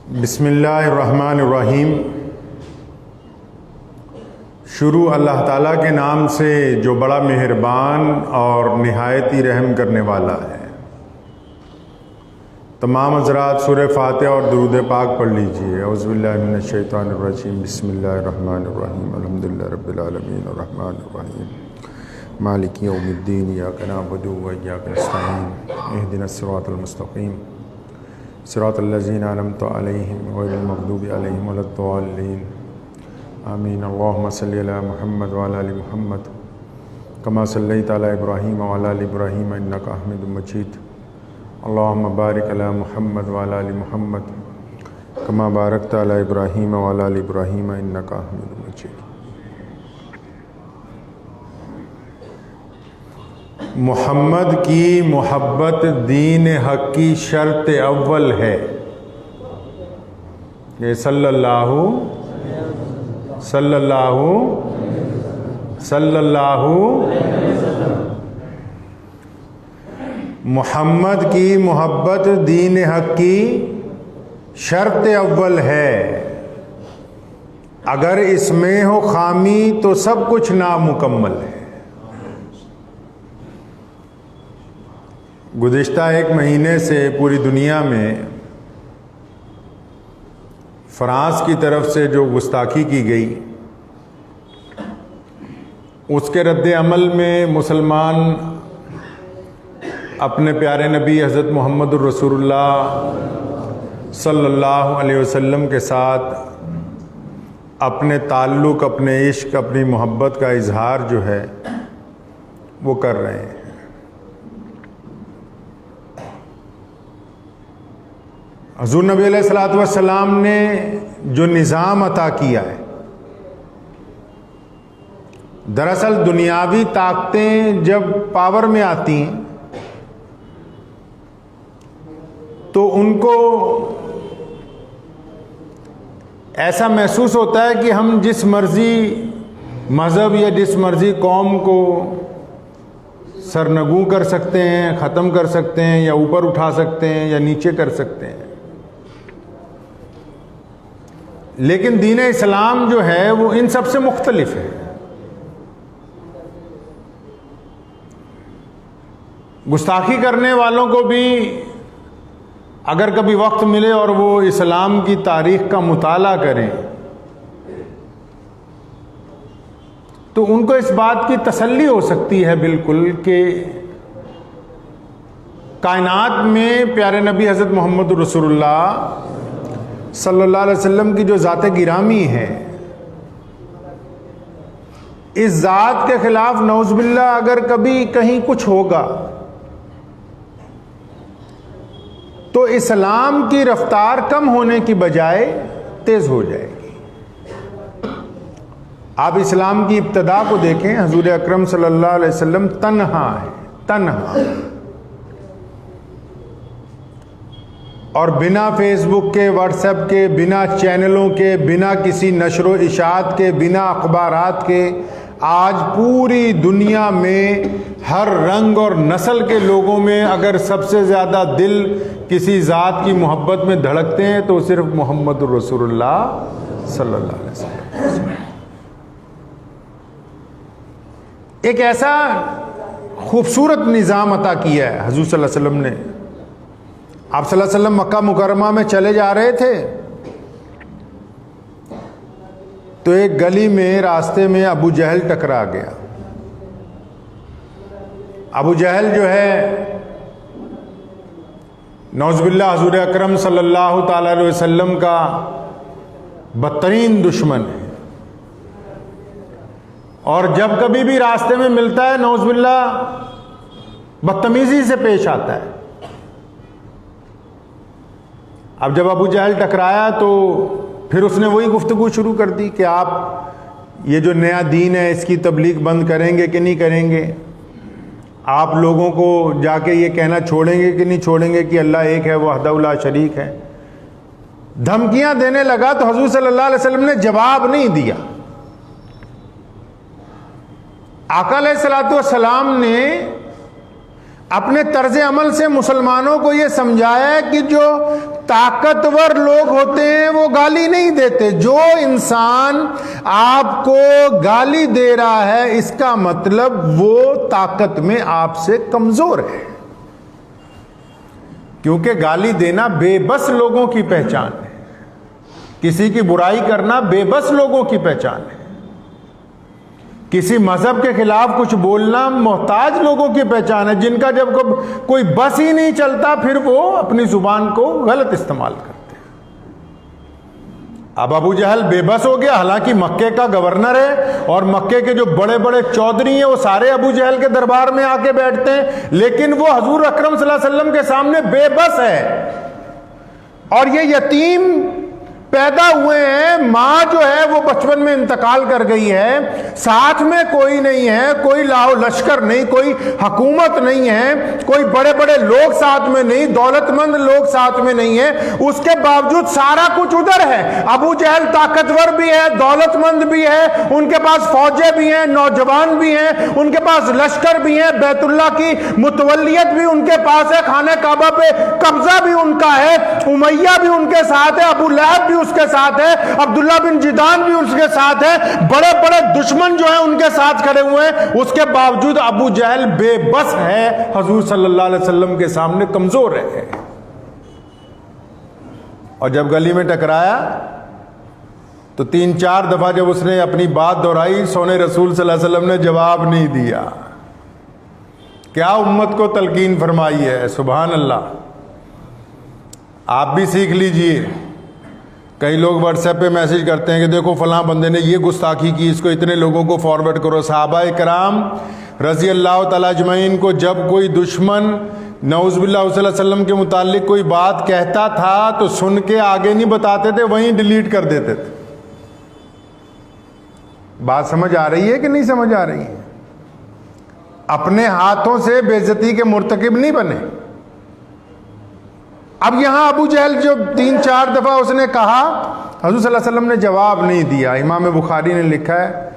بسم اللہ الرحمن الرحیم۔ شروع اللہ تعالیٰ کے نام سے جو بڑا مہربان اور نہایت ہی رحم کرنے والا ہے۔ تمام حضرات سورہ فاتحہ اور درود پاک پڑھ لیجئے۔ اعوذ باللہ من الشیطان الرجیم، بسم اللہ الرحمن الرحیم، الحمدللہ رب العالمین الرحمن الرحیم مالک یوم الدین، ایاک نعبد و ایاک نستعین، اہدنا الصراط المستقیم صراط الذین انعمت علیہم غیر المغضوب علیہم ولا الضالین آمین۔ اللہم صلی علی محمد وعلی آل محمد کما صلیت علی ابراہیم وعلی آل ابراہیم انک حمید مجید۔ اللہم بارک علی محمد وعلی آل محمد کما بارکت علی ابراہیم وعلی آل ابراہیم انک حمید مجید۔ محمد کی محبت دین حق کی شرط اول ہے۔ یہ صلی اللہ محمد کی محبت دین حق کی شرط اول ہے۔ اگر اس میں ہو خامی تو سب کچھ نامکمل ہے۔ گزشتہ ایک مہینے سے پوری دنیا میں فرانس کی طرف سے جو گستاخی کی گئی، اس کے رد عمل میں مسلمان اپنے پیارے نبی حضرت محمد الرسول اللہ صلی اللہ علیہ وسلم کے ساتھ اپنے تعلق، اپنے عشق، اپنی محبت کا اظہار جو ہے وہ کر رہے ہیں۔ حضور نبی علیہ الصلوۃ والسلام نے جو نظام عطا کیا ہے، دراصل دنیاوی طاقتیں جب پاور میں آتی ہیں تو ان کو ایسا محسوس ہوتا ہے کہ ہم جس مرضی مذہب یا جس مرضی قوم کو سرنگوں کر سکتے ہیں، ختم کر سکتے ہیں، یا اوپر اٹھا سکتے ہیں یا نیچے کر سکتے ہیں۔ لیکن دین اسلام جو ہے وہ ان سب سے مختلف ہے۔ گستاخی کرنے والوں کو بھی اگر کبھی وقت ملے اور وہ اسلام کی تاریخ کا مطالعہ کریں تو ان کو اس بات کی تسلی ہو سکتی ہے بالکل کہ کائنات میں پیارے نبی حضرت محمد رسول اللہ صلی اللہ علیہ وسلم کی جو ذات گرامی ہے، اس ذات کے خلاف نعوذ باللہ اگر کبھی کہیں کچھ ہوگا تو اسلام کی رفتار کم ہونے کی بجائے تیز ہو جائے گی۔ آپ اسلام کی ابتدا کو دیکھیں، حضور اکرم صلی اللہ علیہ وسلم تنہا ہے، تنہا، اور بنا فیس بک کے، واٹس ایپ کے، بنا چینلوں کے، بنا کسی نشر و اشاعت کے، بنا اخبارات کے، آج پوری دنیا میں ہر رنگ اور نسل کے لوگوں میں اگر سب سے زیادہ دل کسی ذات کی محبت میں دھڑکتے ہیں تو صرف محمد الرسول اللہ صلی اللہ علیہ وسلم۔ ایک ایسا خوبصورت نظام عطا کیا ہے حضور صلی اللہ علیہ وسلم نے۔ آپ صلی اللہ علیہ وسلم مکہ مکرمہ میں چلے جا رہے تھے تو ایک گلی میں راستے میں ابو جہل ٹکرا گیا۔ ابو جہل جو ہے نعوذ باللہ حضور اکرم صلی اللہ تعالی علیہ وسلم کا بدترین دشمن ہے، اور جب کبھی بھی راستے میں ملتا ہے نعوذ باللہ بدتمیزی سے پیش آتا ہے۔ اب جب ابو جہل ٹکرایا تو پھر اس نے وہی گفتگو شروع کر دی کہ آپ یہ جو نیا دین ہے اس کی تبلیغ بند کریں گے کہ نہیں کریں گے؟ آپ لوگوں کو جا کے یہ کہنا چھوڑیں گے کہ نہیں چھوڑیں گے کہ اللہ ایک ہے، وحدہ لا شریک ہے؟ دھمکیاں دینے لگا تو حضور صلی اللہ علیہ وسلم نے جواب نہیں دیا۔ آقا علیہ الصلوۃ والسلام نے اپنے طرز عمل سے مسلمانوں کو یہ سمجھایا ہے کہ جو طاقتور لوگ ہوتے ہیں وہ گالی نہیں دیتے. جو انسان آپ کو گالی دے رہا ہے اس کا مطلب وہ طاقت میں آپ سے کمزور ہے، کیونکہ گالی دینا بے بس لوگوں کی پہچان ہے، کسی کی برائی کرنا بے بس لوگوں کی پہچان ہے، کسی مذہب کے خلاف کچھ بولنا محتاج لوگوں کی پہچان ہے، جن کا جب کوئی بس ہی نہیں چلتا پھر وہ اپنی زبان کو غلط استعمال کرتے ہیں. اب ابو جہل بے بس ہو گیا، حالانکہ مکے کا گورنر ہے اور مکے کے جو بڑے بڑے چودھری ہیں وہ سارے ابو جہل کے دربار میں آ کے بیٹھتے ہیں، لیکن وہ حضور اکرم صلی اللہ علیہ وسلم کے سامنے بے بس ہے. اور یہ یتیم پیدا ہوئے ہیں، ماں جو ہے وہ بچپن میں انتقال کر گئی ہے، ساتھ میں کوئی نہیں ہے، کوئی لاؤ لشکر نہیں، کوئی حکومت نہیں ہے، کوئی بڑے بڑے لوگ ساتھ میں نہیں، دولت مند لوگ ساتھ میں نہیں ہے، اس کے باوجود سارا کچھ ادھر ہے. ابو جہل طاقتور بھی ہے، دولت مند بھی ہے، ان کے پاس فوجیں بھی ہیں، نوجوان بھی ہیں، ان کے پاس لشکر بھی ہیں، بیت اللہ کی متولیت بھی ان کے پاس ہے، خانہ کعبہ پہ قبضہ بھی ان کا ہے، امیہ بھی ان کے ساتھ ہے، ابو لہب بھی اس کے ساتھ ہے، عبداللہ بن جدان بھی اس کے ساتھ ہے، بڑے بڑے دشمن جو ہیں ان کے ساتھ کھڑے ہوئے ہیں. اس کے باوجود ابو جہل بے بس ہے، حضور صلی اللہ علیہ وسلم کے سامنے کمزور ہے. اور جب گلی میں ٹکرایا تو 3-4 دفعہ جب اس نے اپنی بات دہرائی، سونے رسول صلی اللہ علیہ وسلم نے جواب نہیں دیا. کیا امت کو تلقین فرمائی ہے. سبحان اللہ. آپ بھی سیکھ لیجئے. کئی لوگ واٹس ایپ پہ میسج کرتے ہیں کہ دیکھو فلاں بندے نے یہ گستاخی کی، اس کو اتنے لوگوں کو فارورڈ کرو. صحابہ کرام رضی اللہ تعالیٰ اجمعین کو جب کوئی دشمن نعوذ باللہ صلی اللہ علیہ وسلم کے متعلق کوئی بات کہتا تھا تو سن کے آگے نہیں بتاتے تھے، وہیں ڈیلیٹ کر دیتے تھے. بات سمجھ آ رہی ہے کہ نہیں سمجھ آ رہی ہے؟ اپنے ہاتھوں سے بے عزتی کے مرتکب نہیں بنے. اب یہاں ابو جہل جو 3-4 دفعہ اس نے کہا، حضور صلی اللہ علیہ وسلم نے جواب نہیں دیا. امام بخاری نے لکھا ہے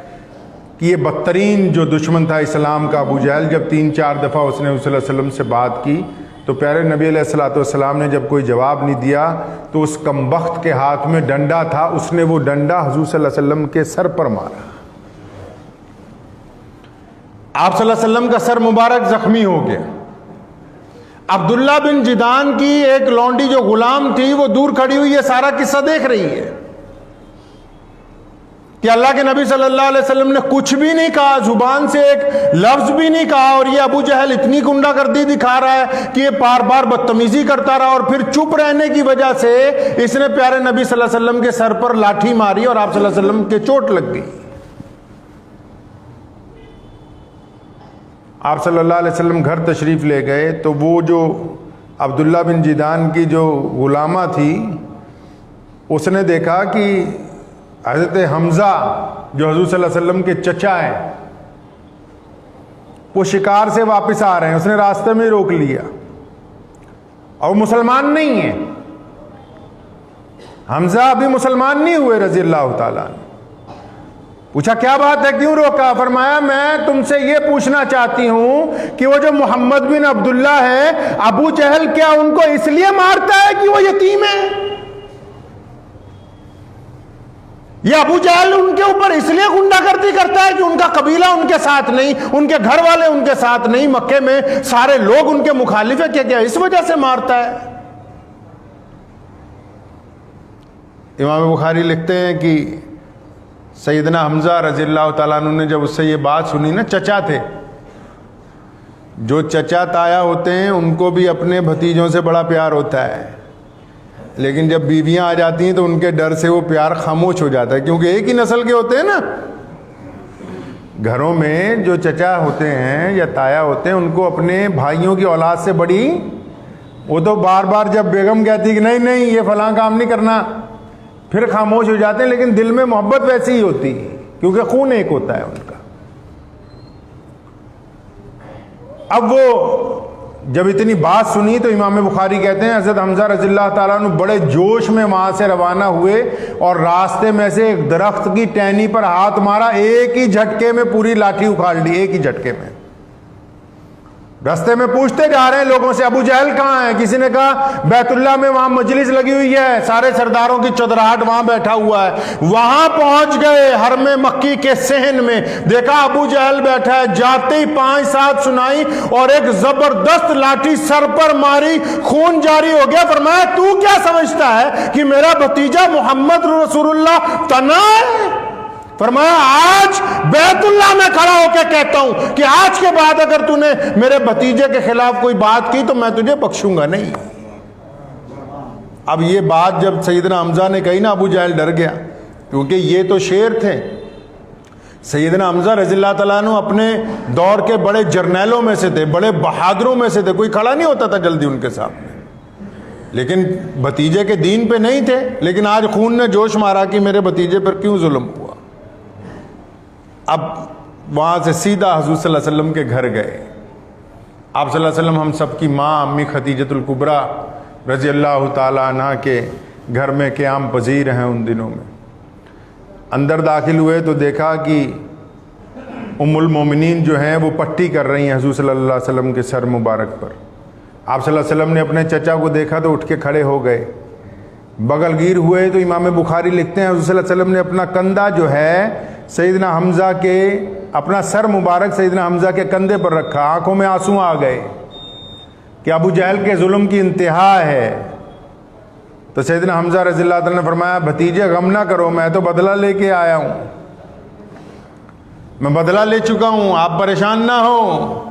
کہ یہ بدترین جو دشمن تھا اسلام کا ابو جہل، جب 3-4 دفعہ اس نے صلی اللہ علیہ وسلم سے بات کی تو پیارے نبی علیہ الصلوۃ والسلام نے جب کوئی جواب نہیں دیا تو اس کمبخت کے ہاتھ میں ڈنڈا تھا، اس نے وہ ڈنڈا حضور صلی اللہ علیہ وسلم کے سر پر مارا. آپ صلی اللہ علیہ وسلم کا سر مبارک زخمی ہو گیا. عبداللہ بن جدان کی ایک لونڈی جو غلام تھی وہ دور کھڑی ہوئی یہ سارا قصہ دیکھ رہی ہے کہ اللہ کے نبی صلی اللہ علیہ وسلم نے کچھ بھی نہیں کہا، زبان سے ایک لفظ بھی نہیں کہا، اور یہ ابو جہل اتنی گنڈا گردی دکھا رہا ہے کہ یہ بار بار بدتمیزی کرتا رہا، اور پھر چپ رہنے کی وجہ سے اس نے پیارے نبی صلی اللہ علیہ وسلم کے سر پر لاٹھی ماری اور آپ صلی اللہ علیہ وسلم کے چوٹ لگ گئی. آپ صلی اللہ علیہ وسلم گھر تشریف لے گئے تو وہ جو عبداللہ بن جدان کی جو غلامہ تھی اس نے دیکھا کہ حضرت حمزہ جو حضور صلی اللہ علیہ وسلم کے چچا ہیں وہ شکار سے واپس آ رہے ہیں. اس نے راستے میں روک لیا اور مسلمان نہیں ہیں. حمزہ ابھی مسلمان نہیں ہوئے رضی اللہ تعالیٰ. پوچھا کیا بات ہے، کیوں روکا؟ فرمایا میں تم سے یہ پوچھنا چاہتی ہوں کہ وہ جو محمد بن عبداللہ ہے ابو جہل کیا ان کو اس لیے مارتا ہے کہ وہ یتیم ہے؟ یہ ابو جہل ان کے اوپر اس لیے غنڈہ گردی کرتا ہے کہ ان کا قبیلہ ان کے ساتھ نہیں، ان کے گھر والے ان کے ساتھ نہیں، مکے میں سارے لوگ ان کے مخالف ہیں، کیا اس وجہ سے مارتا ہے؟ امام بخاری لکھتے ہیں کہ سیدنا حمزہ رضی اللہ تعالیٰ عنہ نے جب اس سے یہ بات سنی نا، چچا تھے، جو چچا تایا ہوتے ہیں ان کو بھی اپنے بھتیجوں سے بڑا پیار ہوتا ہے، لیکن جب بیویاں آ جاتی ہیں تو ان کے ڈر سے وہ پیار خاموش ہو جاتا ہے، کیونکہ ایک ہی نسل کے ہوتے ہیں نا. گھروں میں جو چچا ہوتے ہیں یا تایا ہوتے ہیں ان کو اپنے بھائیوں کی اولاد سے بڑی، وہ تو بار بار جب بیگم کہتی کہ نہیں نہیں یہ فلاں کام نہیں کرنا پھر خاموش ہو جاتے ہیں، لیکن دل میں محبت ویسی ہی ہوتی ہے کیونکہ خون ایک ہوتا ہے ان کا. اب وہ جب اتنی بات سنی تو امام بخاری کہتے ہیں حضرت حمزہ رضی اللہ تعالیٰ عنہ بڑے جوش میں وہاں سے روانہ ہوئے اور راستے میں سے ایک درخت کی ٹہنی پر ہاتھ مارا، ایک ہی جھٹکے میں پوری لاٹھی اکھاڑ لی، ایک ہی جھٹکے میں. راستے میں پوچھتے جا رہے ہیں لوگوں سے ابو جہل کہاں ہے؟ کسی نے کہا بیت اللہ میں وہاں مجلس لگی ہوئی ہے، سارے سرداروں کی چودراہٹ وہاں بیٹھا ہوا ہے۔ وہاں پہنچ گئے حرم مکی کے صحن میں، دیکھا ابو جہل بیٹھا ہے، جاتے ہی 5 7 سنائی اور ایک زبردست لاٹھی سر پر ماری، خون جاری ہو گیا۔ فرمایا تو کیا سمجھتا ہے کہ میرا بھتیجا محمد رسول اللہ تنا ہے؟ فرمایا آج بیت اللہ میں کھڑا ہو کے کہتا ہوں کہ آج کے بعد اگر تو نے میرے بھتیجے کے خلاف کوئی بات کی تو میں تجھے بخشوں گا نہیں۔ اب یہ بات جب سیدنا حمزہ نے کہی نا، ابو جہل ڈر گیا، کیونکہ یہ تو شیر تھے۔ سیدنا حمزہ رضی اللہ تعالیٰ عنہ اپنے دور کے بڑے جرنیلوں میں سے تھے، بڑے بہادروں میں سے تھے، کوئی کھڑا نہیں ہوتا تھا جلدی ان کے سامنے، لیکن بھتیجے کے دین پہ نہیں تھے۔ لیکن آج خون نے جوش مارا کہ میرے بھتیجے پر کیوں ظلم ہوا۔ اب وہاں سے سیدھا حضور صلی اللہ علیہ وسلم کے گھر گئے۔ آپ صلی اللہ علیہ وسلم ہم سب کی ماں امی خدیجۃ الکبریٰ رضی اللہ تعالیٰ عنہ کے گھر میں قیام پذیر ہیں۔ ان دنوں میں اندر داخل ہوئے تو دیکھا کہ ام المومنین جو ہیں وہ پٹی کر رہی ہیں حضور صلی اللہ علیہ وسلم کے سر مبارک پر۔ آپ صلی اللہ علیہ وسلم نے اپنے چچا کو دیکھا تو اٹھ کے کھڑے ہو گئے، بغل گیر ہوئے۔ تو امام بخاری لکھتے ہیں حضور صلی اللہ علیہ وسلم نے اپنا کندھا جو ہے سیدنا حمزہ کے، اپنا سر مبارک سیدنا حمزہ کے کندھے پر رکھا۔ آنکھوں میں آنسو آ گئے کہ ابو جہل کے ظلم کی انتہا ہے۔ تو سیدنا حمزہ رضی اللہ تعالیٰ نے فرمایا بھتیجے غم نہ کرو، میں تو بدلہ لے کے آیا ہوں، میں بدلہ لے چکا ہوں، آپ پریشان نہ ہو۔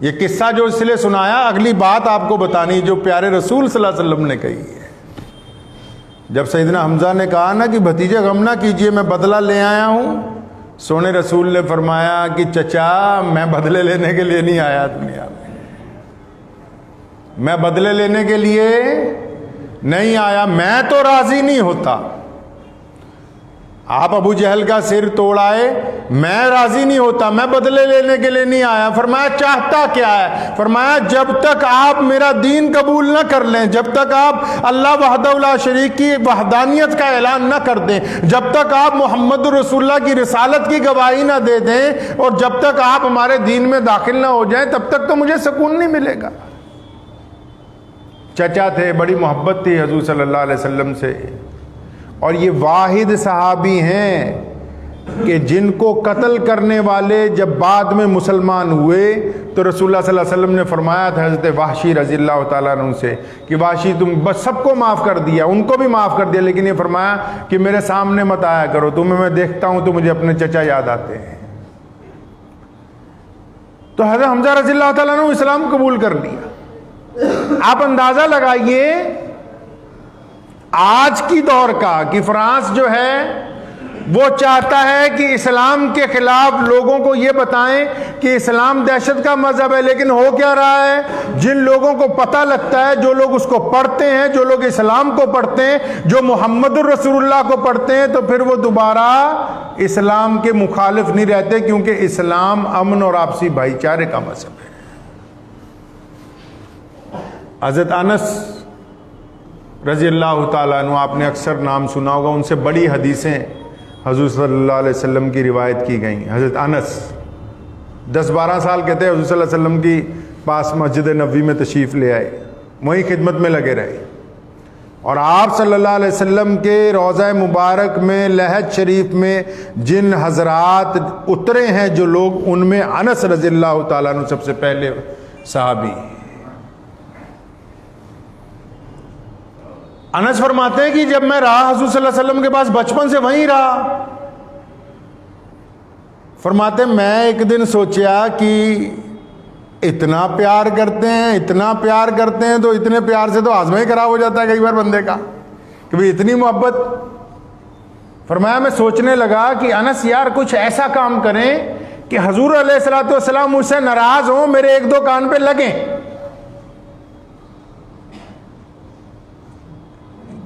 یہ قصہ جو اس لیے سنایا، اگلی بات آپ کو بتانی جو پیارے رسول صلی اللہ علیہ وسلم نے کہی ہے۔ جب سیدنا حمزہ نے کہا نا کہ بھتیجے غم نہ کیجئے، میں بدلہ لے آیا ہوں، سونے رسول نے فرمایا کہ چچا میں بدلے لینے کے لیے نہیں آیا دنیا میں بدلے لینے کے لیے نہیں آیا، میں تو راضی نہیں ہوتا۔ آپ ابو جہل کا سر توڑائے، میں راضی نہیں ہوتا، میں بدلے لینے کے لیے نہیں آیا۔ فرمایا چاہتا کیا ہے؟ فرمایا جب تک آپ میرا دین قبول نہ کر لیں، جب تک آپ اللہ وحدہ لا شریک کی وحدانیت کا اعلان نہ کر دیں، جب تک آپ محمد رسول اللہ کی رسالت کی گواہی نہ دے دیں، اور جب تک آپ ہمارے دین میں داخل نہ ہو جائیں، تب تک تو مجھے سکون نہیں ملے گا۔ چچا تھے، بڑی محبت تھی حضور صلی اللہ علیہ وسلم سے، اور یہ واحد صحابی ہیں کہ جن کو قتل کرنے والے جب بعد میں مسلمان ہوئے تو رسول اللہ صلی اللہ علیہ وسلم نے فرمایا تھا حضرت وحشی رضی اللہ تعالیٰ عنہ سے کہ وحشی تم بس سب کو معاف کر دیا، ان کو بھی معاف کر دیا، لیکن یہ فرمایا کہ میرے سامنے مت آیا کرو، تمہیں میں دیکھتا ہوں تو مجھے اپنے چچا یاد آتے ہیں۔ تو حضرت حمزہ رضی اللہ تعالیٰ عنہ اسلام قبول کر لیا۔ آپ اندازہ لگائیے آج کی دور کا کہ فرانس جو ہے وہ چاہتا ہے کہ اسلام کے خلاف لوگوں کو یہ بتائیں کہ اسلام دہشت کا مذہب ہے، لیکن ہو کیا رہا ہے؟ جن لوگوں کو پتہ لگتا ہے، جو لوگ اس کو پڑھتے ہیں، جو لوگ اسلام کو پڑھتے ہیں، جو محمد الرسول اللہ کو پڑھتے ہیں، تو پھر وہ دوبارہ اسلام کے مخالف نہیں رہتے، کیونکہ اسلام امن اور آپسی بھائی چارے کا مذہب ہے۔ حضرت انس رضی اللہ تعالیٰ عنہ، آپ نے اکثر نام سنا ہوگا، ان سے بڑی حدیثیں حضور صلی اللہ علیہ وسلم کی روایت کی گئیں۔ حضرت انس 10-12 سال کہتے ہیں حضور صلی اللہ علیہ وسلم کی پاس مسجد نبوی میں تشریف لے آئے، وہیں خدمت میں لگے رہے، اور آپ صلی اللہ علیہ وسلم کے روضہ مبارک میں لحد شریف میں جن حضرات اترے ہیں جو لوگ، ان میں انس رضی اللہ تعالیٰ عنہ سب سے پہلے صحابی۔ انس فرماتے ہیں کہ جب میں رہا حضور صلی اللہ علیہ وسلم کے پاس، بچپن سے وہیں رہا، فرماتے میں ایک دن سوچا کہ اتنا پیار کرتے ہیں، اتنا پیار کرتے ہیں، تو اتنے پیار سے تو آزمائی خراب ہو جاتا ہے کئی بار بندے کا کہ بھی اتنی محبت۔ فرمایا میں سوچنے لگا کہ انس یار کچھ ایسا کام کریں کہ حضور علیہ الصلوۃ والسلام مجھ سے ناراض ہوں، میرے 1-2 کان پہ لگیں۔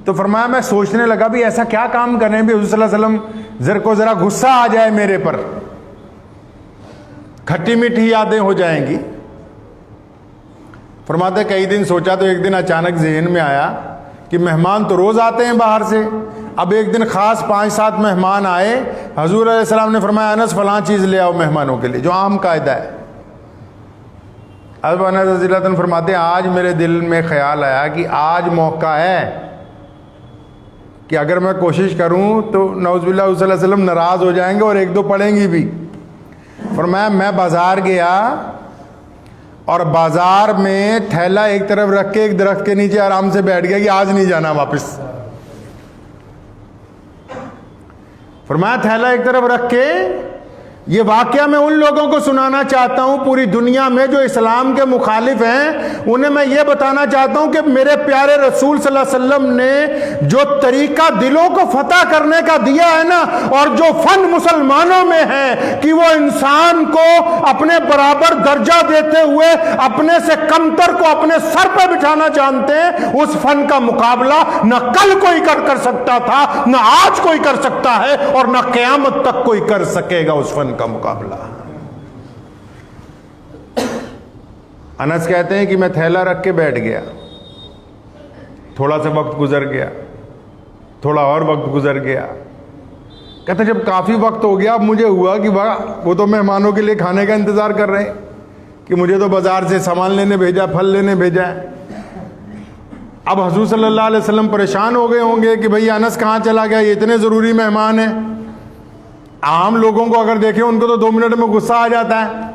تو فرمایا میں سوچنے لگا بھی ایسا کیا کام کریں بھی حضور صلی اللہ علیہ وسلم ذرا غصہ آ جائے میرے پر، کھٹی میٹھی یادیں ہو جائیں گی۔ فرماتے کئی دن سوچا تو ایک دن اچانک ذہن میں آیا کہ مہمان تو روز آتے ہیں باہر سے، اب ایک دن خاص 5-7 مہمان آئے، حضور علیہ السلام نے فرمایا انس فلاں چیز لے آؤ مہمانوں کے لیے، جو عام قاعدہ ہے۔ حضرت انس رضی اللہ عنہ فرماتے ہیں آج میرے دل میں خیال آیا کہ آج موقع ہے کہ اگر میں کوشش کروں تو نعوذ باللہ صلی اللہ علیہ وسلم ناراض ہو جائیں گے اور ایک دو پڑھیں گی بھی. فرمایا میں بازار گیا اور بازار میں تھیلا ایک طرف رکھ کے ایک درخت کے نیچے آرام سے بیٹھ گیا کہ آج نہیں جانا واپس. فرمایا تھیلا ایک طرف رکھ کے. یہ واقعہ میں ان لوگوں کو سنانا چاہتا ہوں پوری دنیا میں جو اسلام کے مخالف ہیں, انہیں میں یہ بتانا چاہتا ہوں کہ میرے پیارے رسول صلی اللہ علیہ وسلم نے جو طریقہ دلوں کو فتح کرنے کا دیا ہے نا, اور جو فن مسلمانوں میں ہے کہ وہ انسان کو اپنے برابر درجہ دیتے ہوئے اپنے سے کمتر کو اپنے سر پہ بٹھانا جانتے ہیں, اس فن کا مقابلہ نہ کل کوئی کر سکتا تھا, نہ آج کوئی کر سکتا ہے, اور نہ قیامت تک کوئی کر سکے گا اس فن کا مقابلہ. انس کہتے ہیں کہ میں تھیلا رکھ کے بیٹھ گیا, تھوڑا سا وقت گزر گیا, تھوڑا اور وقت گزر گیا. کہتے جب کافی وقت ہو گیا اب مجھے ہوا کہ وہ تو مہمانوں کے لیے کھانے کا انتظار کر رہے ہیں کہ مجھے تو بازار سے سامان لینے بھیجا, پھل لینے بھیجا ہے. اب حضور صلی اللہ علیہ وسلم پریشان ہو گئے ہوں گے کہ بھئی انس کہاں چلا گیا, یہ اتنے ضروری مہمان ہیں. عام لوگوں کو اگر دیکھیں ان کو تو 2 منٹ میں غصہ آ جاتا ہے.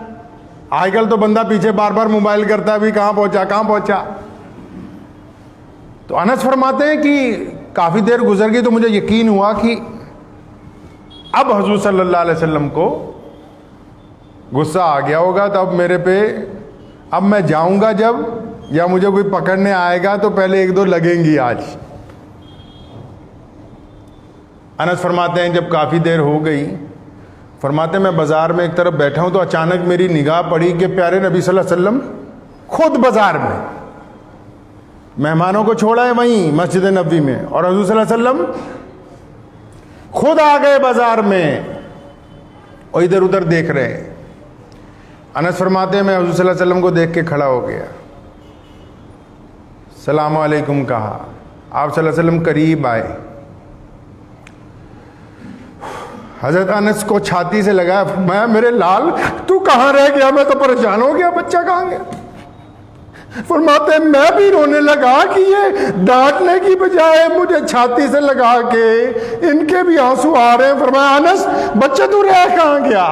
آج کل تو بندہ پیچھے بار بار موبائل کرتا ہے بھی کہاں پہنچا کہاں پہنچا. تو انس فرماتے ہیں کہ کافی دیر گزر گئی تو مجھے یقین ہوا کہ اب حضور صلی اللہ علیہ وسلم کو غصہ آ گیا ہوگا, تو اب میرے پہ اب میں جاؤں گا جب, یا مجھے کوئی پکڑنے آئے گا تو پہلے 1-2 لگیں گی آج. انس فرماتے ہیں جب کافی دیر ہو گئی, فرماتے ہیں میں بازار میں ایک طرف بیٹھا ہوں تو اچانک میری نگاہ پڑی کہ پیارے نبی صلی اللہ علیہ وسلم خود بازار میں مہمانوں کو چھوڑا ہے وہیں مسجد نبوی میں, اور حضور صلی اللہ علیہ وسلم خود آ گئے بازار میں اور ادھر ادھر دیکھ رہے ہیں. انس فرماتے ہیں میں حضور صلی اللہ علیہ وسلم کو دیکھ کے کھڑا ہو گیا, السلام علیکم کہا. آپ صلی اللہ علیہ وسلم قریب آئے, حضرت انس کو چھاتی سے لگا, میں میرے لال تو کہاں رہ گیا, میں تو پریشان ہو گیا, بچہ کہاں گیا. فرماتے ہیں میں بھی رونے لگا کہ یہ ڈانٹنے کی بجائے مجھے چھاتی سے لگا کے ان کے بھی آنسو آ رہے ہیں. فرمایا انس بچہ تو رہ کہاں گیا.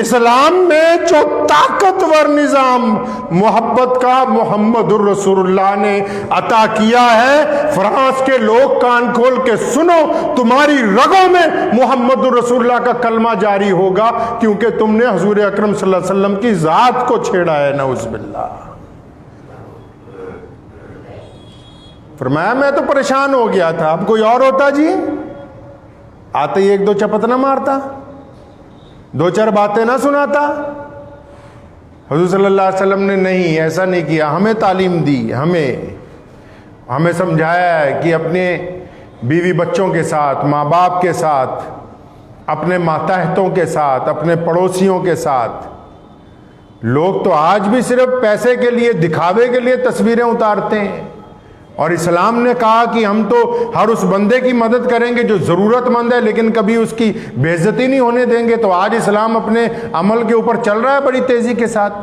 اسلام میں جو طاقتور نظام محبت کا محمد الرسول اللہ نے عطا کیا ہے, فرانس کے لوگ کان کھول کے سنو, تمہاری رگوں میں محمد الرسول اللہ کا کلمہ جاری ہوگا کیونکہ تم نے حضور اکرم صلی اللہ علیہ وسلم کی ذات کو چھیڑا ہے. نعوذ باللہ. فرمایا میں تو پریشان ہو گیا تھا, اب کوئی اور ہوتا جی آتے ہی 1-2 چپت نہ مارتا, 2-4 باتیں نہ سناتا. حضور صلی اللہ علیہ وسلم نے نہیں, ایسا نہیں کیا. ہمیں تعلیم دی, ہمیں سمجھایا ہے کہ اپنے بیوی بچوں کے ساتھ, ماں باپ کے ساتھ, اپنے ماتحتوں کے ساتھ, اپنے پڑوسیوں کے ساتھ. لوگ تو آج بھی صرف پیسے کے لیے, دکھاوے کے لیے تصویریں اتارتے ہیں, اور اسلام نے کہا کہ ہم تو ہر اس بندے کی مدد کریں گے جو ضرورت مند ہے, لیکن کبھی اس کی بے عزتی نہیں ہونے دیں گے. تو آج اسلام اپنے عمل کے اوپر چل رہا ہے بڑی تیزی کے ساتھ.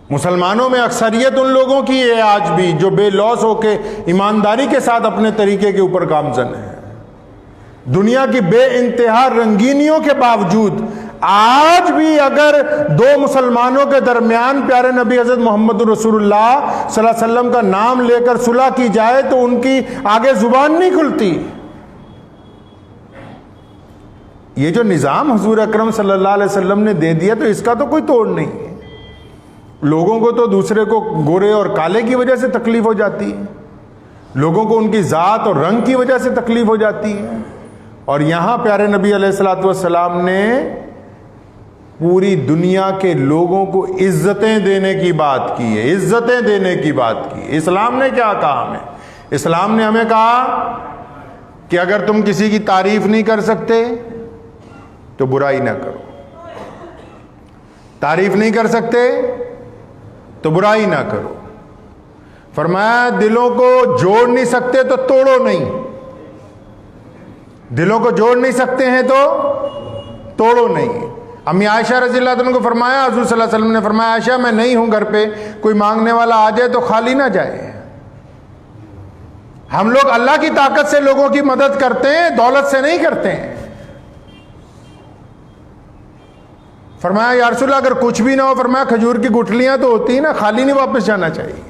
مسلمانوں میں اکثریت ان لوگوں کی ہے آج بھی جو بے لوث ہو کے ایمانداری کے ساتھ اپنے طریقے کے اوپر گامزن ہے. دنیا کی بے انتہا رنگینیوں کے باوجود آج بھی اگر 2 مسلمانوں کے درمیان پیارے نبی حضرت محمد رسول اللہ صلی اللہ علیہ وسلم کا نام لے کر صلح کی جائے تو ان کی آگے زبان نہیں کھلتی. یہ جو نظام حضور اکرم صلی اللہ علیہ وسلم نے دے دیا تو اس کا تو کوئی توڑ نہیں ہے. لوگوں کو تو دوسرے کو گورے اور کالے کی وجہ سے تکلیف ہو جاتی ہے, لوگوں کو ان کی ذات اور رنگ کی وجہ سے تکلیف ہو جاتی ہے. اور یہاں پیارے نبی علیہ الصلوۃ والسلام نے پوری دنیا کے لوگوں کو عزتیں دینے کی بات کی ہے, عزتیں دینے کی بات کی. اسلام نے کیا کہا ہمیں؟ اسلام نے ہمیں کہا کہ اگر تم کسی کی تعریف نہیں کر سکتے تو برائی نہ کرو, تعریف نہیں کر سکتے تو برائی نہ کرو. فرمایا دلوں کو جوڑ نہیں سکتے تو توڑو نہیں, دلوں کو جوڑ نہیں سکتے ہیں تو توڑو نہیں. امی عائشہ رضی اللہ عنہ کو فرمایا، حضور صلی اللہ علیہ وسلم نے فرمایا عائشہ میں نہیں ہوں گھر پہ، کوئی مانگنے والا آ جائے تو خالی نہ جائے۔ ہم لوگ اللہ کی طاقت سے لوگوں کی مدد کرتے ہیں، دولت سے نہیں کرتے ہیں۔ فرمایا یا رسول اللہ اگر کچھ بھی نہ ہو، فرمایا کھجور کی گٹھلیاں تو ہوتی ہیں نا، خالی نہیں واپس جانا چاہیے۔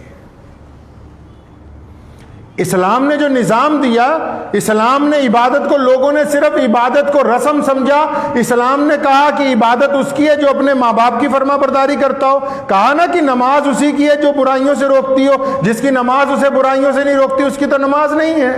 اسلام نے جو نظام دیا، اسلام نے عبادت کو، لوگوں نے صرف عبادت کو رسم سمجھا۔ اسلام نے کہا کہ عبادت اس کی ہے جو اپنے ماں باپ کی فرما برداری کرتا ہو، کہا نا کہ نماز اسی کی ہے جو برائیوں سے روکتی ہو، جس کی نماز اسے برائیوں سے نہیں روکتی اس کی تو نماز نہیں ہے۔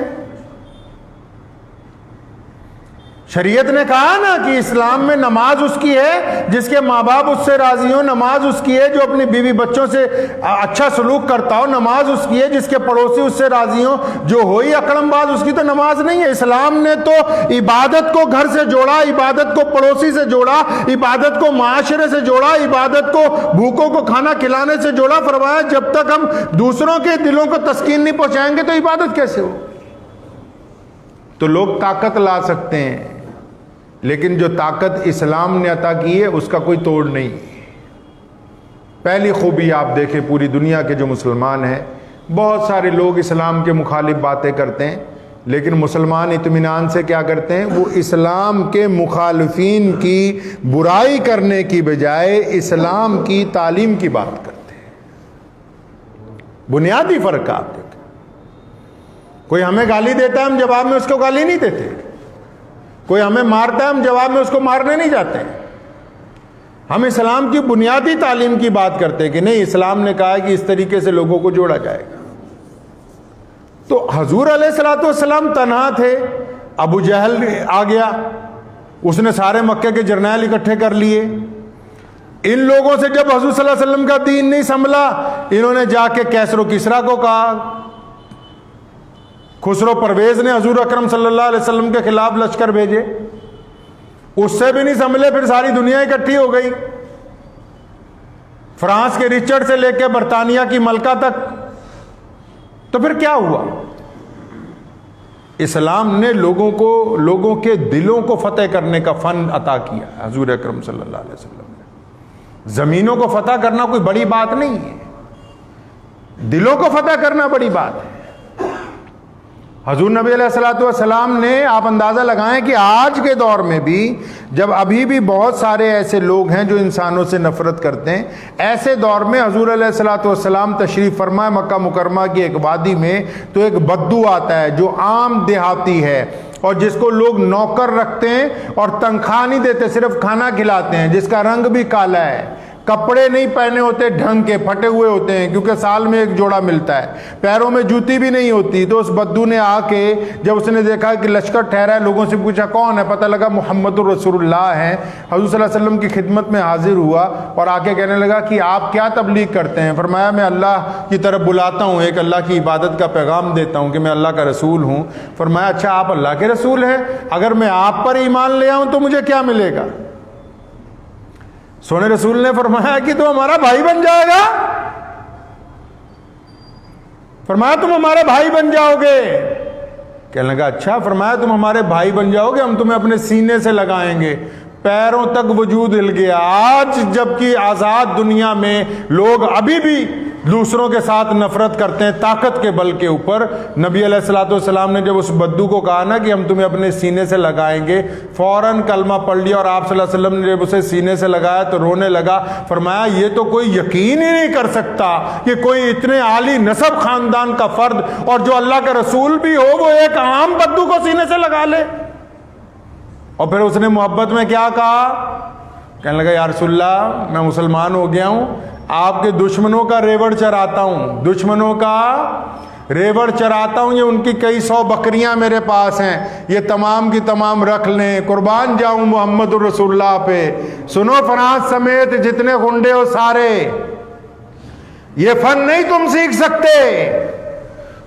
شریعت نے کہا نا کہ اسلام میں نماز اس کی ہے جس کے ماں باپ اس سے راضی ہوں، نماز اس کی ہے جو اپنی بیوی بچوں سے اچھا سلوک کرتا ہو، نماز اس کی ہے جس کے پڑوسی اس سے راضی ہوں، جو ہوئی اکڑم باز اس کی تو نماز نہیں ہے۔ اسلام نے تو عبادت کو گھر سے جوڑا، عبادت کو پڑوسی سے جوڑا، عبادت کو معاشرے سے جوڑا، عبادت کو بھوکوں کو کھانا کھلانے سے جوڑا۔ فرمایا جب تک ہم دوسروں کے دلوں کو تسکین نہیں پہنچائیں گے تو عبادت کیسے ہو؟ تو لوگ طاقت لا سکتے ہیں، لیکن جو طاقت اسلام نے عطا کی ہے اس کا کوئی توڑ نہیں۔ پہلی خوبی آپ دیکھیں پوری دنیا کے جو مسلمان ہیں، بہت سارے لوگ اسلام کے مخالف باتیں کرتے ہیں، لیکن مسلمان اطمینان سے کیا کرتے ہیں؟ وہ اسلام کے مخالفین کی برائی کرنے کی بجائے اسلام کی تعلیم کی بات کرتے ہیں۔ بنیادی فرق آپ دیکھیں، کوئی ہمیں گالی دیتا ہے ہم جواب میں اس کو گالی نہیں دیتے، کوئی ہمیں مارتا ہے ہم جواب میں اس کو مارنے نہیں جاتے۔ ہم اسلام کی بنیادی تعلیم کی بات کرتے ہیں کہ نہیں، اسلام نے کہا کہ اس طریقے سے لوگوں کو جوڑا جائے گا۔ تو حضور علیہ الصلوۃ والسلام تنہا تھے، ابو جہل آ گیا، اس نے سارے مکے کے جرنیل اکٹھے کر لیے۔ ان لوگوں سے جب حضور صلی اللہ علیہ وسلم کا دین نہیں سنبھلا، انہوں نے جا کے کیسر و کسریٰ کو کہا۔ خسرو پرویز نے حضور اکرم صلی اللہ علیہ وسلم کے خلاف لشکر بھیجے، اس سے بھی نہیں سنبھلے، پھر ساری دنیا اکٹھی ہو گئی، فرانس کے رچرڈ سے لے کے برطانیہ کی ملکہ تک۔ تو پھر کیا ہوا؟ اسلام نے لوگوں کے دلوں کو فتح کرنے کا فن عطا کیا حضور اکرم صلی اللہ علیہ وسلم نے۔ زمینوں کو فتح کرنا کوئی بڑی بات نہیں ہے، دلوں کو فتح کرنا بڑی بات ہے۔ حضور نبی علیہ الصلوۃ والسلام نے، آپ اندازہ لگائیں کہ آج کے دور میں بھی جب ابھی بھی بہت سارے ایسے لوگ ہیں جو انسانوں سے نفرت کرتے ہیں، ایسے دور میں حضور علیہ الصلوۃ والسلام تشریف فرمائے مکہ مکرمہ کی ایک وادی میں، تو ایک بدو آتا ہے جو عام دیہاتی ہے اور جس کو لوگ نوکر رکھتے ہیں اور تنخواہ نہیں دیتے، صرف کھانا کھلاتے ہیں، جس کا رنگ بھی کالا ہے، کپڑے نہیں پہنے ہوتے ڈھنگ کے، پھٹے ہوئے ہوتے ہیں کیونکہ سال میں ایک جوڑا ملتا ہے، پیروں میں جوتی بھی نہیں ہوتی۔ تو اس بدو نے آ کے جب اس نے دیکھا کہ لشکر ٹھہرا ہے، لوگوں سے پوچھا کون ہے، پتہ لگا محمد الرسول اللہ ہیں، حضور صلی اللہ علیہ وسلم کی خدمت میں حاضر ہوا اور آ کے کہنے لگا کہ آپ کیا تبلیغ کرتے ہیں؟ فرمایا میں اللہ کی طرف بلاتا ہوں، ایک اللہ کی عبادت کا پیغام دیتا ہوں کہ میں اللہ کا رسول ہوں۔ فرمایا اچھا آپ اللہ کے رسول ہیں، اگر میں آپ پر ایمان لے آؤں تو مجھے کیا ملے گا؟ سونے رسول نے فرمایا کہ تم ہمارا بھائی بن جائے گا۔ فرمایا تم ہمارے بھائی بن جاؤ گے۔ کہنے لگا اچھا، فرمایا تم ہمارے بھائی بن جاؤ گے، ہم تمہیں اپنے سینے سے لگائیں گے۔ پیروں تک وجود ہل گیا۔ آج جبکہ آزاد دنیا میں لوگ ابھی بھی دوسروں کے ساتھ نفرت کرتے ہیں طاقت کے بل کے اوپر، نبی علیہ الصلوۃ والسلام نے جب اس بدو کو کہا نا کہ ہم تمہیں اپنے سینے سے لگائیں گے، فوراً کلمہ پڑھ لیا، اور آپ صلی اللہ علیہ وسلم نے جب اسے سینے سے لگایا تو رونے لگا۔ فرمایا یہ تو کوئی یقین ہی نہیں کر سکتا کہ کوئی اتنے عالی نسب خاندان کا فرد اور جو اللہ کا رسول بھی ہو، وہ ایک عام بدو کو سینے سے لگا لے۔ اور پھر اس نے محبت میں کیا کہا؟ کہنے لگا یا رسول اللہ میں مسلمان ہو گیا ہوں، آپ کے دشمنوں کا ریوڑ چراتا ہوں، دشمنوں کا ریوڑ چراتا ہوں، یہ ان کی کئی سو بکریاں میرے پاس ہیں، یہ تمام کی تمام رکھ لیں، قربان جاؤں محمد الرسول اللہ پہ۔ سنو فرانس سمیت جتنے گنڈے ہو سارے، یہ فن نہیں تم سیکھ سکتے۔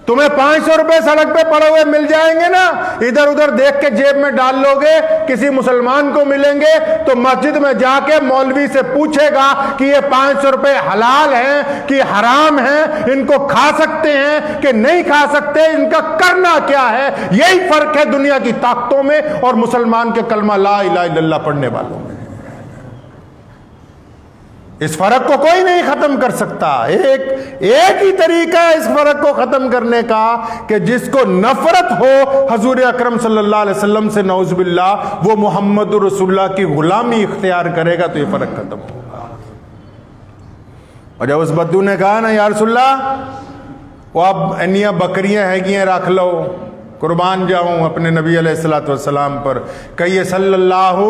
تمہیں 500 روپے سڑک پہ پڑے ہوئے مل جائیں گے نا، ادھر ادھر دیکھ کے جیب میں ڈال لو گے، کسی مسلمان کو ملیں گے تو مسجد میں جا کے مولوی سے پوچھے گا کہ یہ 500 روپے حلال ہیں کہ حرام ہیں، ان کو کھا سکتے ہیں کہ نہیں کھا سکتے، ان کا کرنا کیا ہے۔ یہی فرق ہے دنیا کی طاقتوں میں اور مسلمان کے کلمہ لا الہ الا اللہ پڑھنے والوں میں۔ اس فرق کو کوئی نہیں ختم کر سکتا. ایک ہی طریقہ ہے اس فرق کو ختم کرنے کا کہ جس کو نفرت ہو حضور اکرم صلی اللہ علیہ وسلم سے نعوذ باللہ، وہ محمد رسول اللہ کی غلامی اختیار کرے گا تو یہ فرق ختم ہوگا. اور جب اس بدو نے کہا نا یا رسول اللہ وہ اب انیاں بکریاں ہیں رکھ لو، قربان جاؤں اپنے نبی علیہ الصلوۃ والسلام پر، کہیے صلی اللہ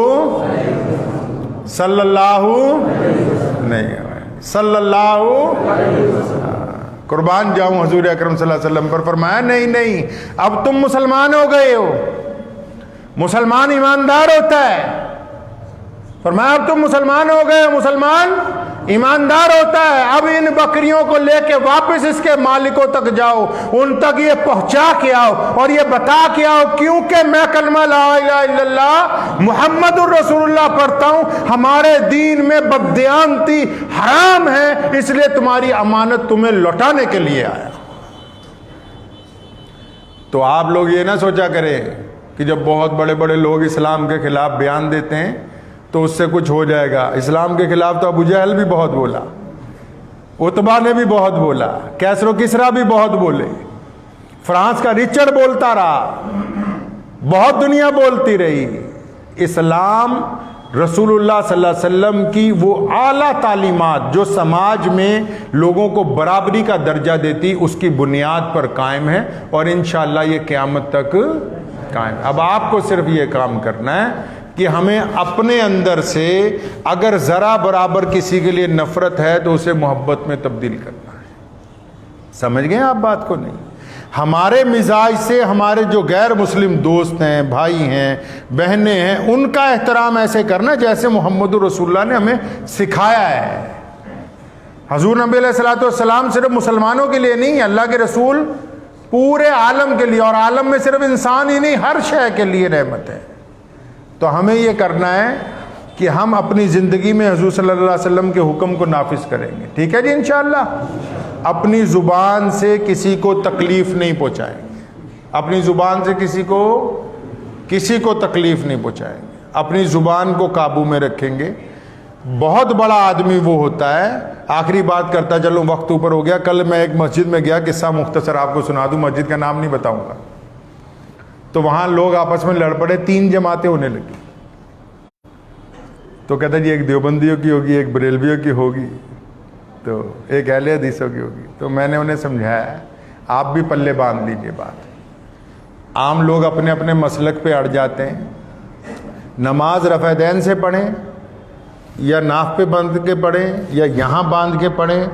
نہیں صلی اللہ قربان جاؤں حضور اکرم صلی اللہ علیہ وسلم پر. فرمایا نہیں اب تم مسلمان ہو گئے ہو. مسلمان ایماندار ہوتا ہے. فرمایا اب تم مسلمان ہو گئے ہو، مسلمان ایماندار ہوتا ہے. اب ان بکریوں کو لے کے واپس اس کے مالکوں تک جاؤ، ان تک یہ پہنچا کے آؤ اور یہ بتا کے آؤ کیونکہ میں کلمہ لا الہ الا اللہ محمد الرسول اللہ پڑھتا ہوں، ہمارے دین میں بددیانتی حرام ہے، اس لیے تمہاری امانت تمہیں لوٹانے کے لیے آیا. تو آپ لوگ یہ نہ سوچا کریں کہ جب بہت بڑے بڑے لوگ اسلام کے خلاف بیان دیتے ہیں تو اس سے کچھ ہو جائے گا. اسلام کے خلاف تو ابو جہل بھی بہت بولا، عتبہ نے بھی بہت بولا، کیسر و کسریٰ بھی بہت بولے، فرانس کا رچرڈ بولتا رہا، بہت دنیا بولتی رہی. اسلام رسول اللہ صلی اللہ علیہ وسلم کی وہ اعلیٰ تعلیمات جو سماج میں لوگوں کو برابری کا درجہ دیتی، اس کی بنیاد پر قائم ہے اور انشاءاللہ یہ قیامت تک قائم. اب آپ کو صرف یہ کام کرنا ہے کہ ہمیں اپنے اندر سے اگر ذرا برابر کسی کے لیے نفرت ہے تو اسے محبت میں تبدیل کرنا ہے. سمجھ گئے آپ بات کو؟ نہیں. ہمارے مزاج سے ہمارے جو غیر مسلم دوست ہیں، بھائی ہیں، بہنیں ہیں، ان کا احترام ایسے کرنا جیسے محمد رسول اللہ نے ہمیں سکھایا ہے. حضور نبی علیہ الصلوۃ والسلام صرف مسلمانوں کے لیے نہیں، اللہ کے رسول پورے عالم کے لیے، اور عالم میں صرف انسان ہی نہیں ہر شے کے لیے رحمت ہے. تو ہمیں یہ کرنا ہے کہ ہم اپنی زندگی میں حضور صلی اللہ علیہ وسلم کے حکم کو نافذ کریں گے. ٹھیک ہے جی انشاءاللہ. اپنی زبان سے کسی کو تکلیف نہیں پہنچائیں گے. اپنی زبان سے کسی کو تکلیف نہیں پہنچائیں گے. اپنی زبان کو قابو میں رکھیں گے. بہت بڑا آدمی وہ ہوتا ہے. آخری بات کرتا چلو، وقت اوپر ہو گیا. کل میں ایک مسجد میں گیا، قصہ مختصر آپ کو سنا دوں، مسجد کا نام نہیں بتاؤں گا. تو وہاں لوگ آپس میں لڑ پڑے، 3 جماعتیں ہونے لگی. تو کہتا جی ایک دیوبندیوں کی ہوگی، ایک بریلویوں کی ہوگی، تو ایک اہل حدیثوں کی ہوگی. تو میں نے انہیں سمجھایا آپ بھی پلے باندھ لیجیے بات. عام لوگ اپنے اپنے مسلک پہ اڑ جاتے ہیں. نماز رفع دین سے پڑھیں یا ناف پہ باندھ کے پڑھیں یا یہاں باندھ کے پڑھیں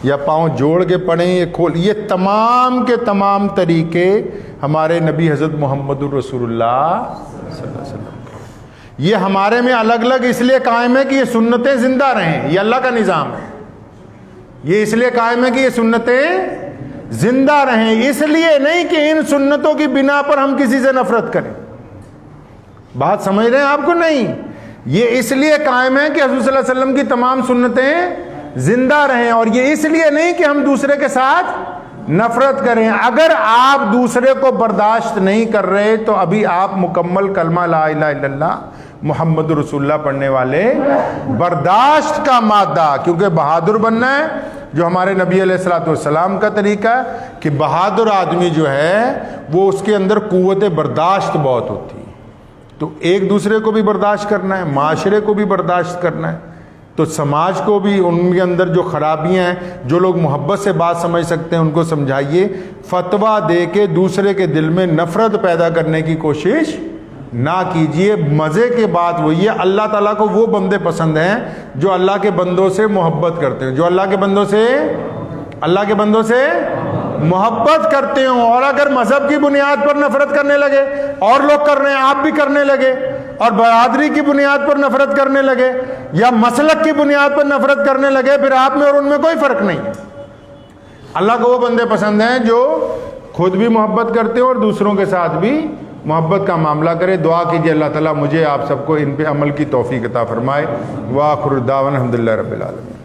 یا پاؤں جوڑ کے پڑھیں یا کھول، یہ تمام کے تمام طریقے ہمارے نبی حضرت محمد الرسول اللہ صلی اللہ علیہ وسلم. یہ ہمارے میں الگ الگ اس لیے قائم ہے کہ یہ سنتیں زندہ رہیں. یہ اللہ کا نظام ہے. یہ اس لیے قائم ہے کہ یہ سنتیں زندہ رہیں، اس لیے نہیں کہ ان سنتوں کی بنا پر ہم کسی سے نفرت کریں. بات سمجھ رہے ہیں آپ کو؟ نہیں. یہ اس لیے قائم ہے کہ حضور صلی اللہ علیہ وسلم کی تمام سنتیں زندہ رہیں، اور یہ اس لیے نہیں کہ ہم دوسرے کے ساتھ نفرت کریں. اگر آپ دوسرے کو برداشت نہیں کر رہے تو ابھی آپ مکمل کلمہ لا الہ الا اللہ محمد رسول اللہ پڑھنے والے. برداشت کا مادہ، کیونکہ بہادر بننا ہے جو ہمارے نبی علیہ الصلوۃ والسلام کا طریقہ ہے کہ بہادر آدمی جو ہے وہ اس کے اندر قوت برداشت بہت ہوتی ہے. تو ایک دوسرے کو بھی برداشت کرنا ہے، معاشرے کو بھی برداشت کرنا ہے. تو سماج کو بھی ان کے اندر جو خرابیاں ہیں، جو لوگ محبت سے بات سمجھ سکتے ہیں ان کو سمجھائیے. فتویٰ دے کے دوسرے کے دل میں نفرت پیدا کرنے کی کوشش نہ کیجیے. مزے کے بات وہی ہے، اللہ تعالیٰ کو وہ بندے پسند ہیں جو اللہ کے بندوں سے محبت کرتے ہیں، جو اللہ کے بندوں سے محبت کرتے ہوں. اور اگر مذہب کی بنیاد پر نفرت کرنے لگے، اور لوگ کر رہے ہیں آپ بھی کرنے لگے، اور برادری کی بنیاد پر نفرت کرنے لگے یا مسلک کی بنیاد پر نفرت کرنے لگے، پھر آپ میں اور ان میں کوئی فرق نہیں ہے. اللہ کو وہ بندے پسند ہیں جو خود بھی محبت کرتے ہیں اور دوسروں کے ساتھ بھی محبت کا معاملہ کرے. دعا کیجیے اللہ تعالیٰ مجھے آپ سب کو ان پہ عمل کی توفیق عطا فرمائے. وآخر دعوانا الحمدللہ رب العالمین.